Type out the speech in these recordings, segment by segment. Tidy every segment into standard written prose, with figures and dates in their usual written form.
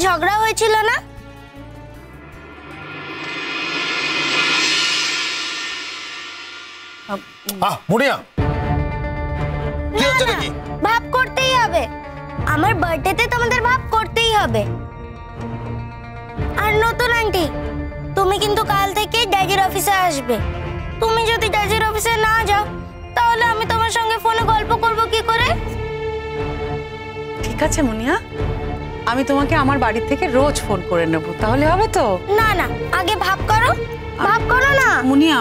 ঝগড়া হয়েছিল না? মুনিয়া, কি হচ্ছে নাকি? ভাব করতেই হবে, আমার বার্থডেতে তোমাদের ভাব করতেই হবে। আর নতুন আন্টি, তুমি কিন্তু কাল থেকে ড্যাডির অফিসে আসবে। তুমি যদি ড্যাডির অফিসে না যাও তাহলে আমি তোমার সঙ্গে ফোনে গল্প করব কি করে? ঠিক আছে মুনিয়া, আমি তোমাকে আমার বাড়ি থেকে রোজ ফোন করে নেব, তাহলে হবে তো? না না, আগে ভাব করো, ভাব করো না মুনিয়া,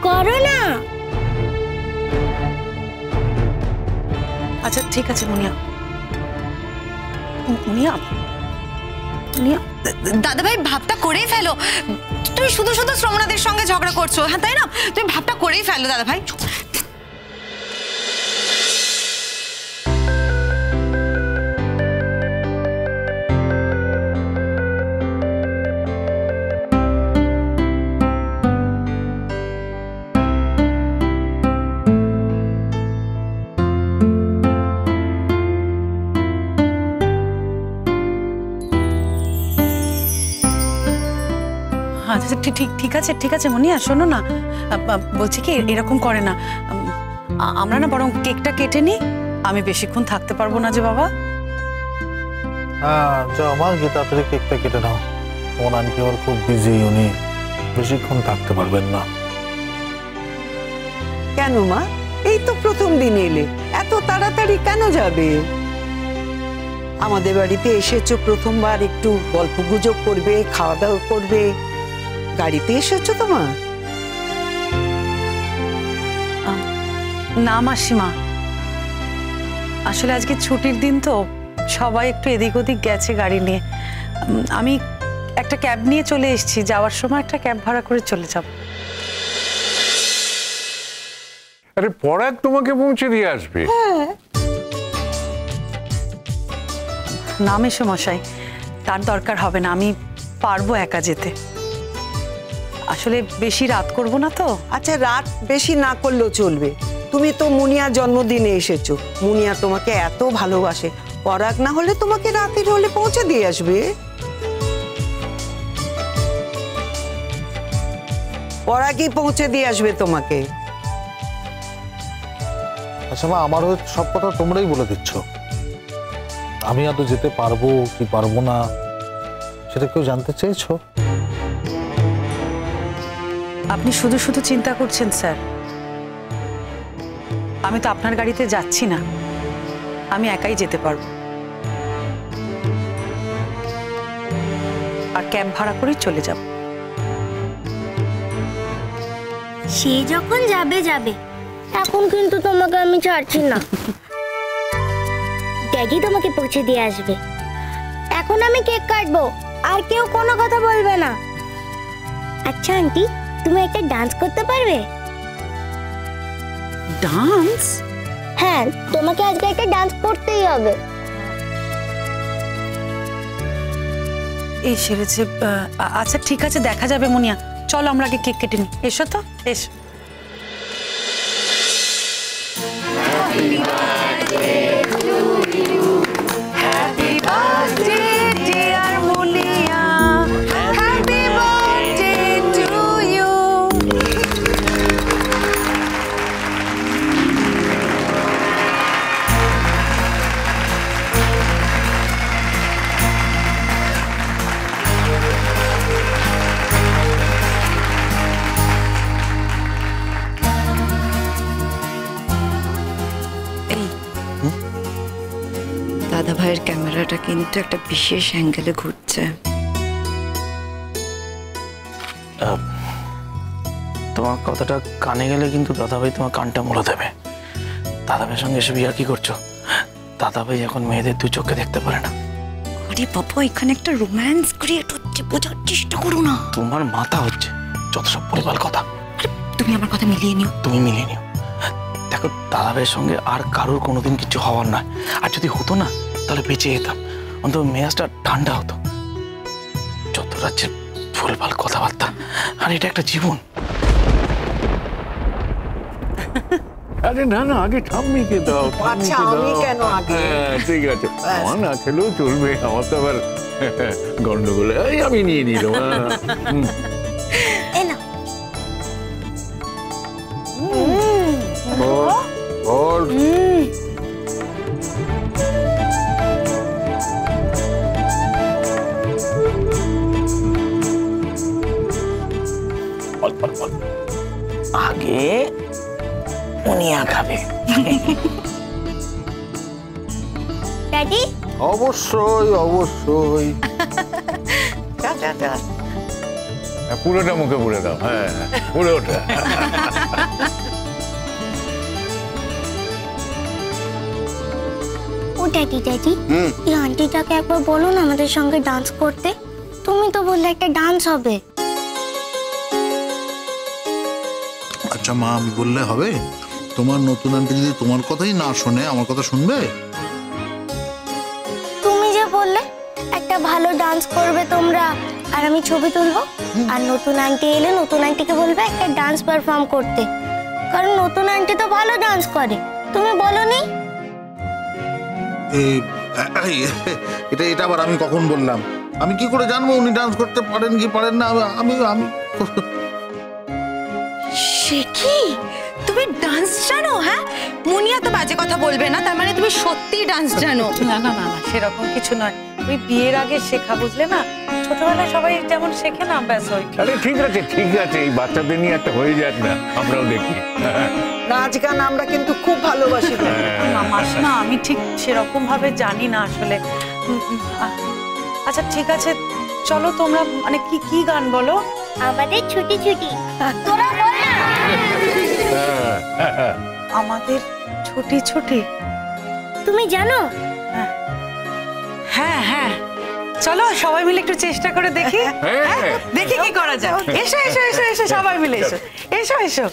করো না। আচ্ছা ঠিক আছে মুনিয়া। মুনিয়া মুনিয়া, দাদা ভাই ভাবটা করেই ফেলো। তুমি শুধু শুধু শ্রমণাদের সঙ্গে ঝগড়া করছো, হ্যাঁ তাই না? তুমি ভাবটা করেই ফেলো দাদা ভাই। আচ্ছা ঠিক আছে মুনিয়া, শোনো না, বলছি কি এরকম করে না, আমরা না বরং কেকটা কেটে নিই। আমি বেশিক্ষণ থাকতে পারবো না যে বাবা। হ্যাঁ যাও মা, গিয়ে তাড়াতাড়ি কেকটা কেটে নাও। ওর আন্টি আবার খুব বিজি, উনি বেশিক্ষণ থাকতে পারবেন না। কেন মা, এই তো প্রথম দিন এলে, এত তাড়াতাড়ি কেন যাবে? আমাদের বাড়িতে এসেছো প্রথমবার, একটু গল্প গুজব করবে, খাওয়া দাওয়া করবে, গাড়িতে এসেছো তো মা? না মাসিমা, আসলে আজকে ছুটির দিন তো, সবাই একটু এদিক ওদিক গেছে গাড়ি নিয়ে। আমি একটা ক্যাব নিয়ে চলে এসেছি, যাওয়ার সময় একটা ক্যাব ভাড়া করে চলে যাব। আরে পরাগ তোমাকে পৌঁছে দিয়ে আসবে? না মেসোমশাই, তার দরকার হবে না, আমি পারবো একা যেতে। আসলে বেশি রাত করব না তো। আচ্ছা রাত বেশি না করলেও চলবে, তুমি তো মুনিয়া জন্মদিনে এসেছো, মুনিয়া তোমাকে এত ভালোবাসে, পরাগ না হলে তোমাকে রাতের হলে পৌঁছে দিয়ে আসবে। পরাগই পৌঁছে দিয়ে আসবে তোমাকে। আচ্ছা মা, আমার সব কথা তোমরাই বলে দিচ্ছ, আমি আদৌ যেতে পারবো কি পারবো না সেটা কেউ জানতে চেয়েছো? আপনি শুধু শুধু চিন্তা করছেন স্যার, আমি তো আপনার গাড়িতে যাচ্ছি না, আমি একাই যেতে পারবো, আর ক্যাব ভাড়া করেই চলে যাব। সে যখন যাবে যাবে, এখন কিন্তু তোমাকে আমি ছাড়ছি না। ড্যাডি তোমাকে পৌঁছে দিয়ে আসবে। এখন আমি কেক কাটবো, আর কেউ কোনো কথা বলবে না। আচ্ছা আন্টি, তুমি একটা ডান্স করতে পারবে? ডান্স? হ্যাঁ, তোমাকে আজকে একটা ডান্স করতেই হবে। এই সেরেছে। আচ্ছা ঠিক আছে, দেখা যাবে মুনিয়া, চলো আমরা আগে কেক কেটে নিই। এসো তো, এসো। দাদা ভাইয়ের ক্যামেরাটা কিন্তু একটা বিশেষ অ্যাঙ্গেলে ঘুরছে। তোমার কথাটা কানে গেলে কিন্তু দাদাভাই তোমার কানটা মুড়ে দেবে। দাদাভাইয়ের সঙ্গে এসে বিয়ে কি করছো? দাদাভাই এখন মেয়েদের দু চোখে দেখতে পারে না। আরে বাবা, এখানে একটা রোম্যান্স ক্রিয়েট হচ্ছে, বোঝার চেষ্টা করো না। তোমার মাথা হচ্ছে যত সব পরিবার কথা। তুমি আমার কথা মিলিয়ে নিও। তুমি মিলিয়ে নিও। দেখো, দাদাভাইয়ের সঙ্গে আর কারোর কোনোদিন কিছু হওয়ার নয়, আর যদি হতো না তাহলে বেঁচে যেতাম, অন্তত মেজাজটা ঠান্ডা হতো। যত রাজ্যের ভুলভাল কথাবার্তা, আর এটা একটা জীবন। আরে না না, আগে ঠাম্মিকে দাও। আচ্ছা, আমি কেন আগে? হ্যাঁ ঠিক আছে, আমার না খেলেও চলবে, আমার তো আবার গন্ডগোল। এই আমি নিয়ে নিলাম। এই না বল। আগে মুনিয়া খাবে। ড্যাডি অবশ্যই অবশ্যই। পুরোটা মুখে পুরে দাও। হ্যাঁ পুরোটা। ও ড্যাডি ড্যাডি, এই আন্টিটাকে একবার বলো না আমাদের সঙ্গে ডান্স করতে। তুমি তো বললে একটা ডান্স হবে। আচ্ছা মা, আমি বললে হবে? তোমার নতুন আন্টি যদি তোমার কথাই না শোনে, আমার কথা শুনবে? তুমি যে বললে একটা ভালো ডান্স করবে তোমরা, আর আমি ছবি তুলবো, আর নতুন আন্টি এলে নতুন আন্টিকে বলবে একটা ডান্স পারফর্ম করতে, কারণ নতুন আন্টি তো ভালো ডান্স করে। তুমি বলোনি? এটা এটা আবার আমি কখন বললাম? আমি কি করে জানবো উনি ডান্স করতে পারেন কি পারেন না? আমি আমি সে কি, তুমি ডান্স জানো? হ্যাঁ, মুনিয়া তো বাজে কথা বলবে না, তার মানে তুমি সত্যিই ডান্স জানো? না না না না, সেরকম কিছু নয়। ওই বিয়ের আগে শেখা, বুঝলে না, ছোটবেলায় সবাই যেমন শেখে না, ব্যাস ওই। আরে ঠিক আছে ঠিক আছে, এই বাচ্চাদের নিয়ে একটা হয়ে যাক না, আমরাও দেখি। নাচ গান আমরা কিন্তু খুব ভালোবাসি। মাসিমা, আমি ঠিক সেরকম ভাবে জানি না আসলে। আচ্ছা ঠিক আছে, চলো তোমরা, মানে কি কি গান বলো? আমাদের ছুটি ছুটি। তোরা বল না। আমাদের ছুটি ছুটি। তুমি জানো? হ্যাঁ হ্যাঁ, চলো সবাই মিলে একটু চেষ্টা করে দেখি। হ্যাঁ, দেখি কি করা যায়। এসো এসো এসো এসো, সবাই মিলে এসো এসো এসো।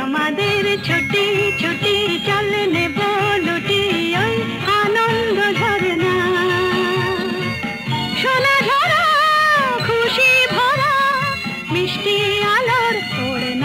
আমাদের ছুটি ছুটি চল নেব লুটি ওই আনন্দ ঝরনা, সোনা ঝরা খুশি ভরা মিষ্টি আলোর ওড়না।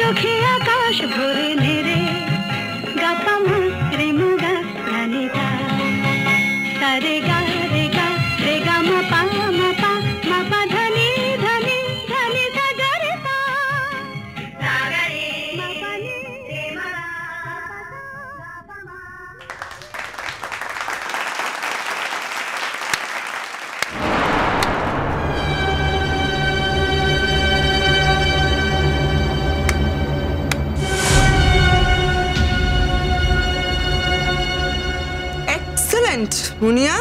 চোখে আকাশ ভরে নেরে গাপামা রে মুগা ধানিতা সারে গা রে গা রে গা মা পা ধানি ধানি ধানি সা গা রে সা রে মা পা নি রে মা পা মা। এক্সেলেন্ট মুনিয়া।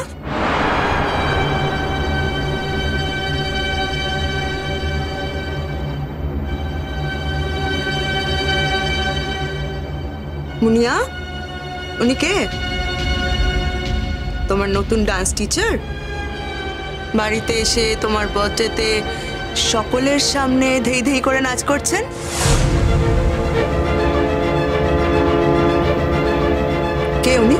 মুনিয়া, উনি কে? তোমার নতুন ডান্স টিচার? বাড়িতে এসে তোমার বার্থডেতে সকলের সামনে ধেই ধেই করে নাচ করছেন? কে উনি?